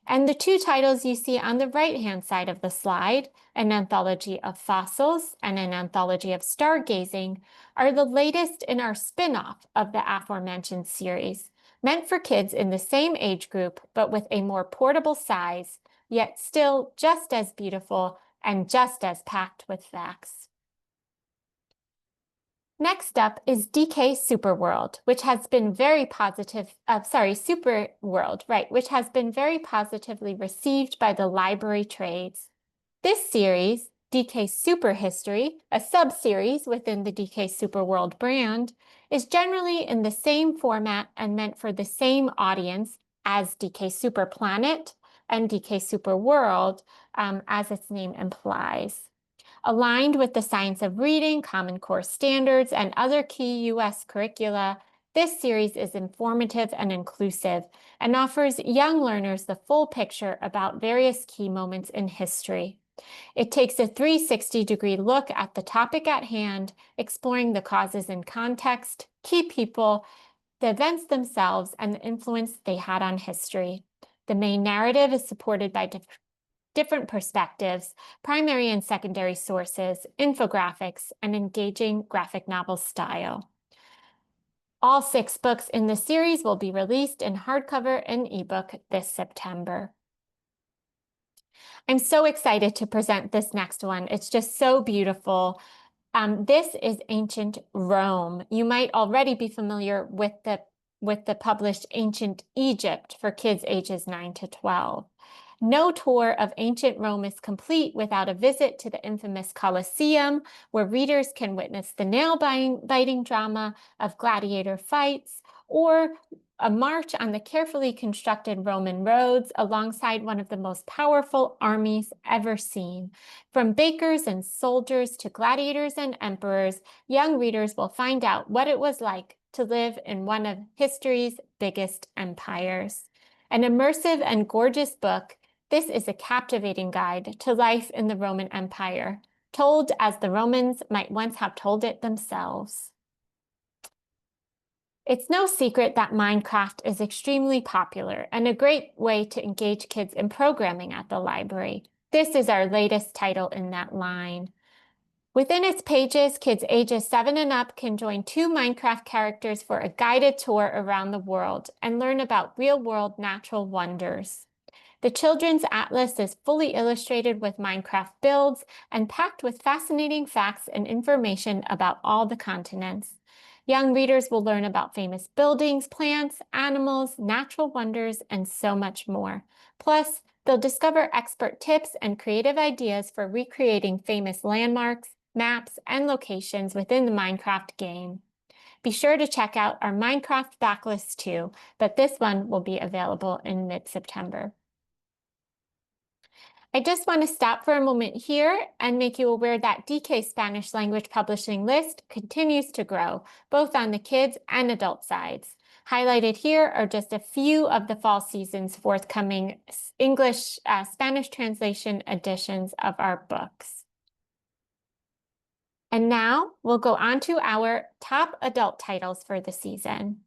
And the 2 titles you see on the right-hand side of the slide, an anthology of fossils and an anthology of stargazing, are the latest in our spin-off of the aforementioned series, meant for kids in the same age group, but with a more portable size, yet still just as beautiful and just as packed with facts. Next up is DK Superworld, which has been very Superworld, right, which has been very positively received by the library trades. This series, DK Super History, a sub-series within the DK Superworld brand, is generally in the same format and meant for the same audience as DK Super Planet and DK Superworld, as its name implies. Aligned with the science of reading, Common Core standards, and other key U.S. curricula, this series is informative and inclusive and offers young learners the full picture about various key moments in history. It takes a 360-degree look at the topic at hand, exploring the causes and context, key people, the events themselves, and the influence they had on history. The main narrative is supported by different perspectives, primary and secondary sources, infographics, and engaging graphic novel style. All 6 books in the series will be released in hardcover and ebook this September. I'm so excited to present this next one. It's just so beautiful. This is Ancient Rome. You might already be familiar with the published Ancient Egypt for kids ages 9 to 12. No tour of ancient Rome is complete without a visit to the infamous Colosseum, where readers can witness the nail-biting drama of gladiator fights, or a march on the carefully constructed Roman roads alongside one of the most powerful armies ever seen. From bakers and soldiers to gladiators and emperors, young readers will find out what it was like to live in one of history's biggest empires. An immersive and gorgeous book, this is a captivating guide to life in the Roman Empire, told as the Romans might once have told it themselves. It's no secret that Minecraft is extremely popular and a great way to engage kids in programming at the library. This is our latest title in that line. Within its pages, kids ages 7 and up can join 2 Minecraft characters for a guided tour around the world and learn about real-world natural wonders. The Children's Atlas is fully illustrated with Minecraft builds and packed with fascinating facts and information about all the continents. Young readers will learn about famous buildings, plants, animals, natural wonders, and so much more. Plus, they'll discover expert tips and creative ideas for recreating famous landmarks, maps, and locations within the Minecraft game. Be sure to check out our Minecraft backlist too, but this one will be available in mid-September. I just want to stop for a moment here and make you aware that DK Spanish language publishing list continues to grow, both on the kids and adult sides. Highlighted here are just a few of the fall season's forthcoming English Spanish translation editions of our books. And now we'll go on to our top adult titles for the season.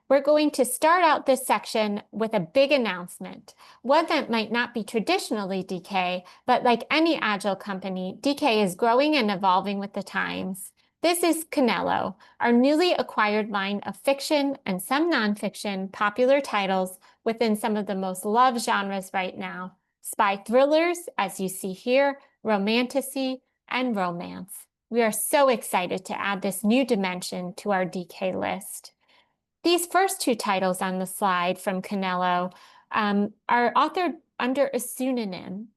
We're going to start out this section with a big announcement, one that might not be traditionally DK, but like any agile company, DK is growing and evolving with the times. This is Canelo, our newly acquired line of fiction and some nonfiction popular titles within some of the most loved genres right now: spy thrillers, as you see here, romantasy, and romance. We are so excited to add this new dimension to our DK list. These first 2 titles on the slide from Canelo are authored under a pseudonym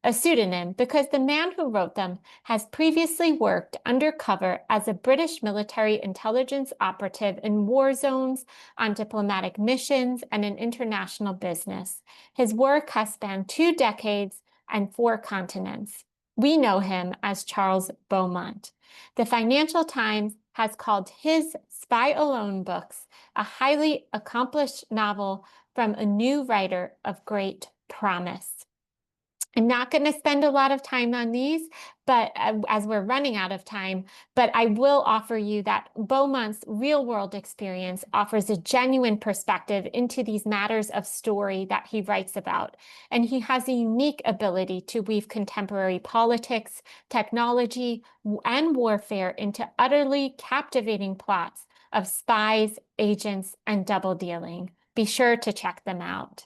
because the man who wrote them has previously worked undercover as a British military intelligence operative in war zones, on diplomatic missions, and in international business. His work has spanned 2 decades and 4 continents. We know him as Charles Beaumont. The Financial Times has called his Spy Alone books a highly accomplished novel from a new writer of great promise. I'm not going to spend a lot of time on these, but as we're running out of time, but I will offer you that Beaumont's real-world experience offers a genuine perspective into these matters of story that he writes about. And he has a unique ability to weave contemporary politics, technology, and warfare into utterly captivating plots of spies, agents, and double dealing. Be sure to check them out.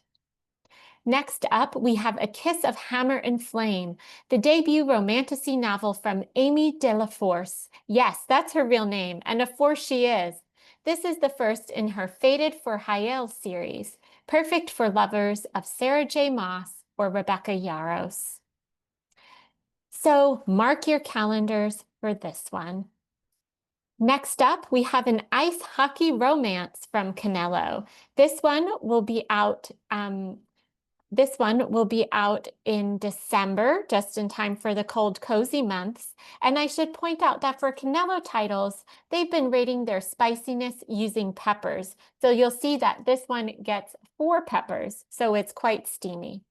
Next up, we have A Kiss of Hammer and Flame, the debut romantasy novel from Amy de la Force. Yes, that's her real name, and a force she is. This is the first in her Fated for Hyael series, perfect for lovers of Sarah J. Maas or Rebecca Yarros. So mark your calendars for this one. Next up, we have an ice hockey romance from Canelo. This one will be out in December, just in time for the cold, cozy months. And I should point out that for Canelo titles, they've been rating their spiciness using peppers. So you'll see that this one gets 4 peppers, so it's quite steamy.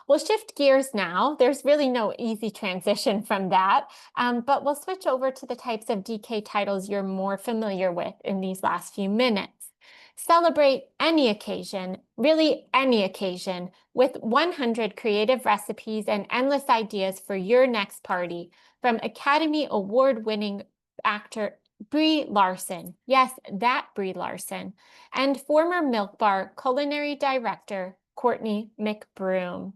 We'll shift gears now. There's really no easy transition from that, but we'll switch over to the types of DK titles you're more familiar with in these last few minutes. Celebrate any occasion, really any occasion, with 100 creative recipes and endless ideas for your next party from Academy Award-winning actor Brie Larson. Yes, that Brie Larson. And former Milk Bar culinary director Courtney McBroom.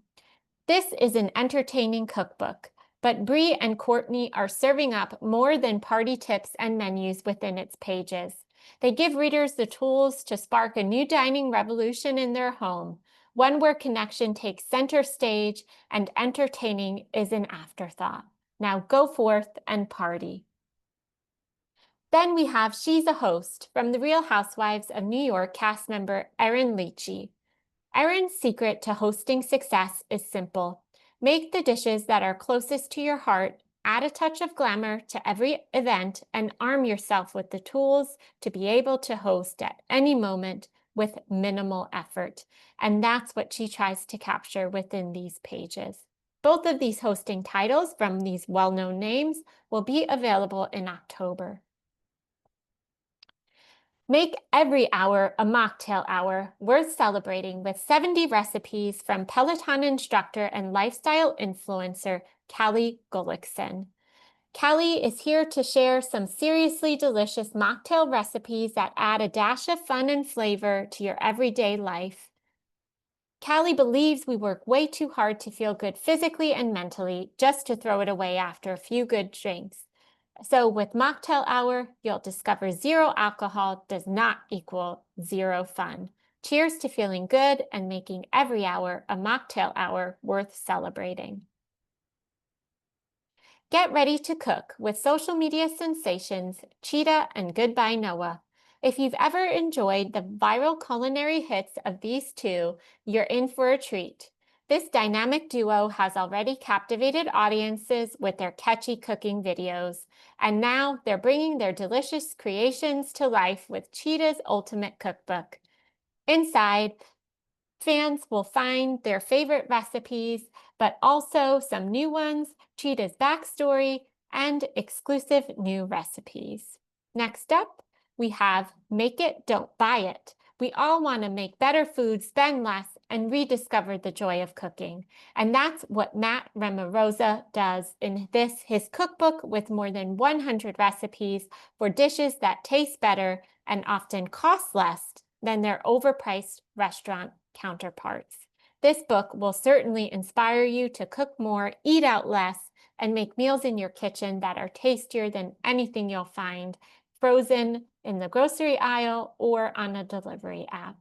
This is an entertaining cookbook, but Brie and Courtney are serving up more than party tips and menus within its pages. They give readers the tools to spark a new dining revolution in their home, one where connection takes center stage and entertaining is an afterthought. Now go forth and party. Then we have She's a Host from The Real Housewives of New York cast member Erin Lichy. Erin's secret to hosting success is simple. Make the dishes that are closest to your heart, add a touch of glamour to every event, and arm yourself with the tools to be able to host at any moment with minimal effort. And that's what she tries to capture within these pages. Both of these hosting titles from these well-known names will be available in October. Make every hour a mocktail hour worth celebrating with 70 recipes from Peloton instructor and lifestyle influencer Callie Gullickson. Callie is here to share some seriously delicious mocktail recipes that add a dash of fun and flavor to your everyday life. Callie believes we work way too hard to feel good physically and mentally just to throw it away after a few good drinks. So with Mocktail Hour, you'll discover zero alcohol does not equal zero fun. Cheers to feeling good and making every hour a mocktail hour worth celebrating. Get ready to cook with social media sensations Cheetah and Goodbye Noah. If you've ever enjoyed the viral culinary hits of these two, you're in for a treat. This dynamic duo has already captivated audiences with their catchy cooking videos, and now they're bringing their delicious creations to life with Cheetah's Ultimate Cookbook. Inside, fans will find their favorite recipes, but also some new ones, Cheetah's backstory, and exclusive new recipes. Next up, we have Make It, Don't Buy It. We all want to make better food, spend less, and rediscover the joy of cooking. And that's what Matt Remarosa does in his cookbook with more than 100 recipes for dishes that taste better and often cost less than their overpriced restaurant counterparts. This book will certainly inspire you to cook more, eat out less, and make meals in your kitchen that are tastier than anything you'll find frozen in the grocery aisle or on a delivery app.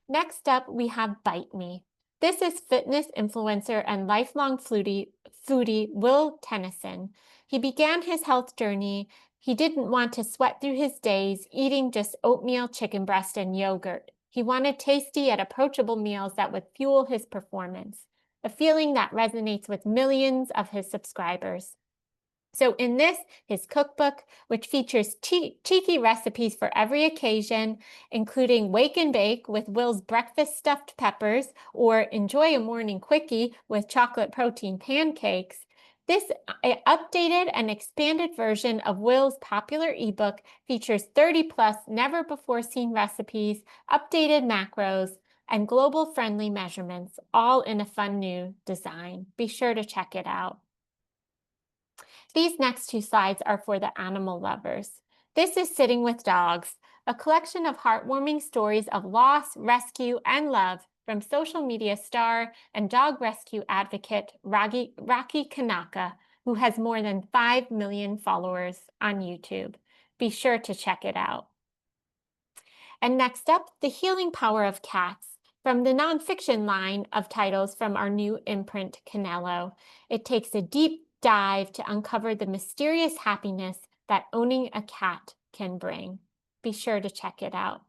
Next up, we have Bite Me. This is fitness influencer and lifelong foodie Will Tennyson. He began his health journey. He didn't want to sweat through his days eating just oatmeal, chicken breast, and yogurt. He wanted tasty yet approachable meals that would fuel his performance, a feeling that resonates with millions of his subscribers. So in his cookbook, which features cheeky recipes for every occasion, including Wake and Bake with Will's breakfast stuffed peppers or Enjoy a Morning Quickie with chocolate protein pancakes, this updated and expanded version of Will's popular ebook features 30+ never-before-seen recipes, updated macros, and global-friendly measurements, all in a fun new design. Be sure to check it out. These next two slides are for the animal lovers. This is Sitting with Dogs, a collection of heartwarming stories of loss, rescue, and love from social media star and dog rescue advocate Rocky Kanaka, who has more than 5 million followers on YouTube. Be sure to check it out. And next up, The Healing Power of Cats, from the nonfiction line of titles from our new imprint, Canelo. It takes a deep dive to uncover the mysterious happiness that owning a cat can bring. Be sure to check it out.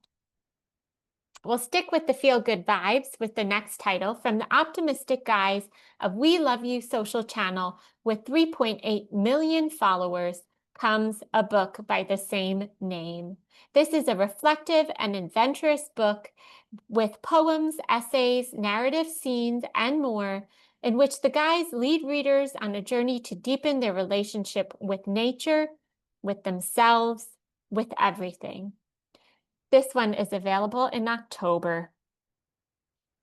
We'll stick with the feel-good vibes with the next title from the optimistic guys of We Love You social channel with 3.8 million followers comes a book by the same name. This is a reflective and adventurous book with poems, essays, narrative scenes, and more, in which the guys lead readers on a journey to deepen their relationship with nature, with themselves, with everything. This one is available in October.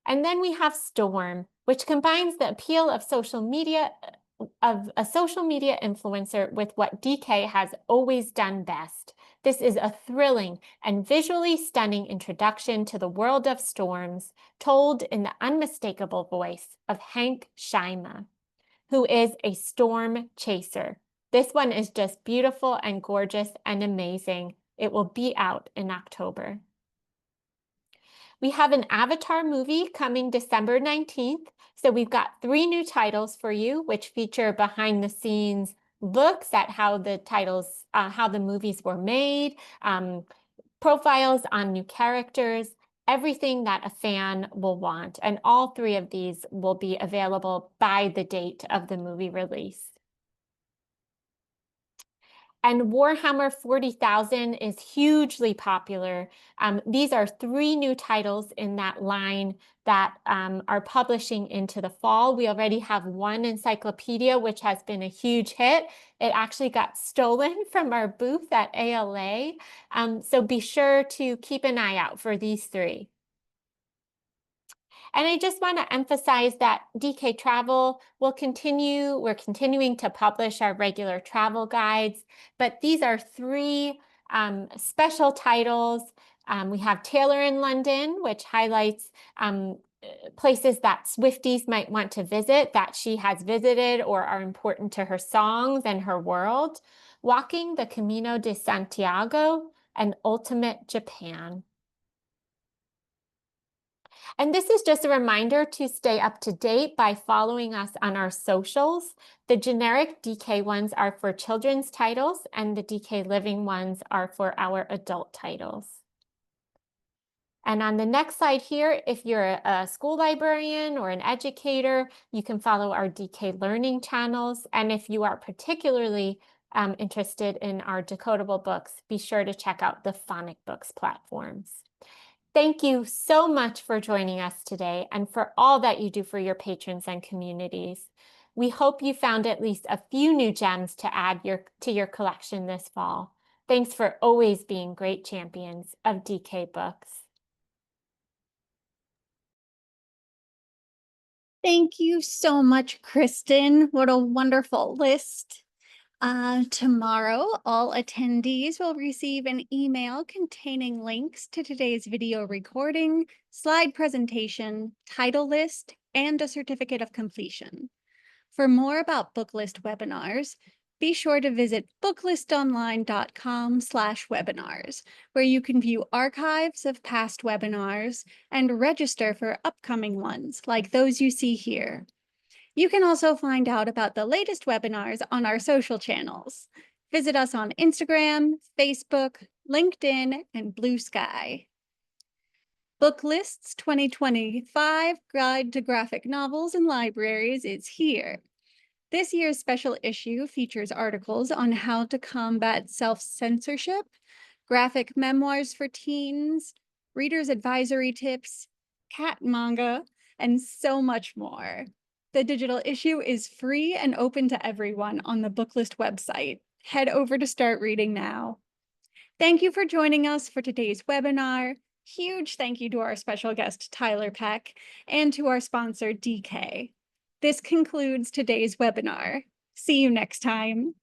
And then we have Storm, which combines the appeal of a social media influencer with what DK has always done best. This is a thrilling and visually stunning introduction to the world of storms, told in the unmistakable voice of Hank Shyma, who is a storm chaser. This one is just beautiful and gorgeous and amazing. It will be out in October. We have an Avatar movie coming December 19th. So we've got 3 new titles for you, which feature behind the scenes looks at how the titles, how the movies were made, profiles on new characters, everything that a fan will want. And all 3 of these will be available by the date of the movie release. And Warhammer 40,000 is hugely popular. These are 3 new titles in that line that are publishing into the fall. We already have one encyclopedia, which has been a huge hit. It actually got stolen from our booth at ALA. So be sure to keep an eye out for these 3. And I just want to emphasize that DK Travel will continue. We're continuing to publish our regular travel guides, but these are 3 special titles. We have Taylor in London, which highlights places that Swifties might want to visit that she has visited or are important to her songs and her world. Walking the Camino de Santiago and Ultimate Japan. And this is just a reminder to stay up to date by following us on our socials. The generic DK ones are for children's titles, and the DK Living ones are for our adult titles. And on the next slide here, if you're a school librarian or an educator, you can follow our DK Learning channels. And if you are particularly interested in our decodable books, be sure to check out the Phonic Books platforms. Thank you so much for joining us today and for all that you do for your patrons and communities. We hope you found at least a few new gems to add to your collection this fall. Thanks for always being great champions of DK books. Thank you so much, Kristen. What a wonderful list. Tomorrow, all attendees will receive an email containing links to today's video recording, slide presentation, title list, and a certificate of completion. For more about Booklist webinars, be sure to visit booklistonline.com/webinars, where you can view archives of past webinars and register for upcoming ones like those you see here. You can also find out about the latest webinars on our social channels. Visit us on Instagram, Facebook, LinkedIn, and Blue Sky. Booklist's 2025 Guide to Graphic Novels and Libraries is here. This year's special issue features articles on how to combat self-censorship, graphic memoirs for teens, readers' advisory tips, cat manga, and so much more. The digital issue is free and open to everyone on the Booklist website. Head over to start reading now. Thank you for joining us for today's webinar. Huge thank you to our special guest, Tiler Peck, and to our sponsor, DK. This concludes today's webinar. See you next time.